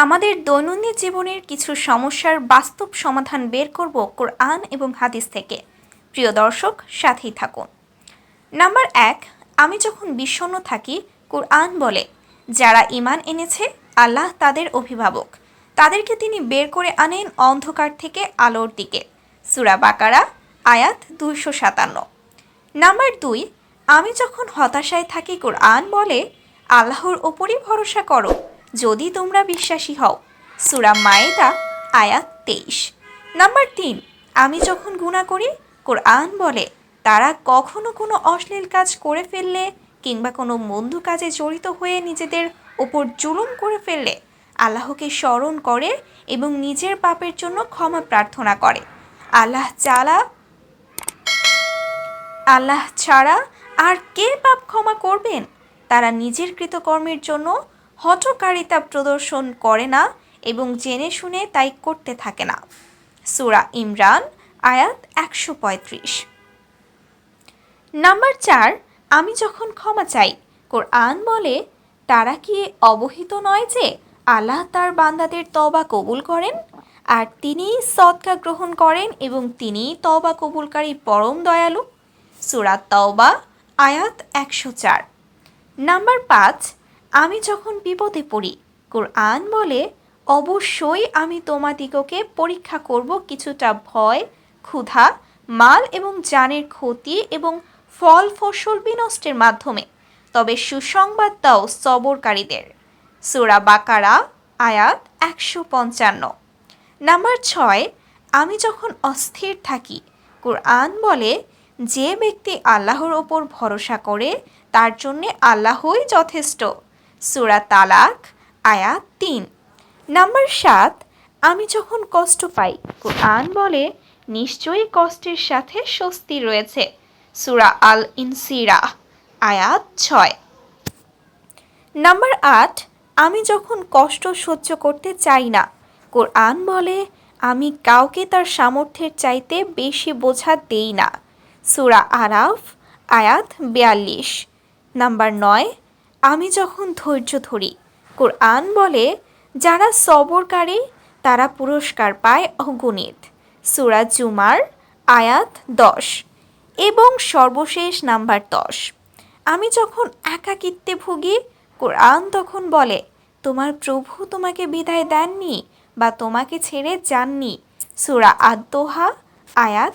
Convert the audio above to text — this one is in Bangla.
আমাদের দৈনন্দিন জীবনের কিছু সমস্যার বাস্তব সমাধান বের করব কোরআন এবং হাদিস থেকে। প্রিয় দর্শক, সাথেই থাকুন। নাম্বার 1, আমি যখন বিষণ্ণ থাকি, কোরআন বলে যারা ঈমান এনেছে আল্লাহ তাদের অভিভাবক, তাদেরকে তিনি বের করে আনেন অন্ধকার থেকে আলোর দিকে। সূরা বাকারা আয়াত 257। নাম্বার 2, আমি যখন হতাশায় থাকি, কোরআন বলে আল্লাহর ওপরই ভরসা করো যদি তোমরা বিশ্বাসী হও। সূরা মায়েদা আয়াত 23। নাম্বার 3, আমি যখন গুনাহ করি, কোরআন বলে তারা কখনো কোনো অশ্লীল কাজ করে ফেললে কিংবা কোনো মন্দ কাজে জড়িত হয়ে নিজেদের ওপর জুলুম করে ফেললে আল্লাহকে স্মরণ করে এবং নিজের পাপের জন্য ক্ষমা প্রার্থনা করে। আল্লাহ ছাড়া আর কে পাপ ক্ষমা করবেন? তারা নিজের কৃতকর্মের জন্য হঠকারিতা প্রদর্শন করে না এবং জেনে শুনে তাই করতে থাকে না। সূরা ইমরান আয়াত 135। নাম্বার 4, আমি যখন ক্ষমা চাই, কোরআন বলে তারা কি অবহিত নয় যে আল্লাহ তার বান্দাদের তওবা কবুল করেন, আর তিনিই সদকা গ্রহণ করেন এবং তিনিই তওবা কবুলকারী পরম দয়ালু। সূরা তাওবা আয়াত 104। নাম্বার 5, আমি যখন বিপদে পড়ি, কোরআন বলে অবশ্যই আমি তোমাদিগকে পরীক্ষা করব কিছুটা ভয়, ক্ষুধা, মাল এবং জানের ক্ষতি এবং ফল ফসল বিনষ্টের মাধ্যমে, তবে সুসংবাদ দাও সবরকারীদের। সূরা বাকারা আয়াত 155। নাম্বার 6, আমি যখন অস্থির থাকি, কোরআন বলে যে ব্যক্তি আল্লাহর ওপর ভরসা করে তার জন্যে আল্লাহই যথেষ্ট। সূরা তালাক আয়াত 3। নাম্বার 7, আমি যখন কষ্ট পাই, কোরআন বলে নিশ্চয়ই কষ্টের সাথে স্বস্তি রয়েছে। সূরা আল ইনসিরাহ আয়াত 6। নাম্বার 8, আমি যখন কষ্ট সহ্য করতে চাই না, কোরআন বলে আমি কাউকে তার সামর্থ্যের চাইতে বেশি বোঝা দেই না। সূরা আরাফ আয়াত 42। নাম্বার 9, আমি যখন ধৈর্য ধরি, কোরআন বলে যারা সবরকারী তারা পুরস্কার পায় অগণিত। সূরা জুমার আয়াত 10। এবং সর্বশেষ নাম্বার 10, আমি যখন একাকিত্বে ভুগি, কোরআন তখন বলে তোমার প্রভু তোমাকে বিদায় দেননি বা তোমাকে ছেড়ে যাননি। সূরা আদ-দোহা আয়াত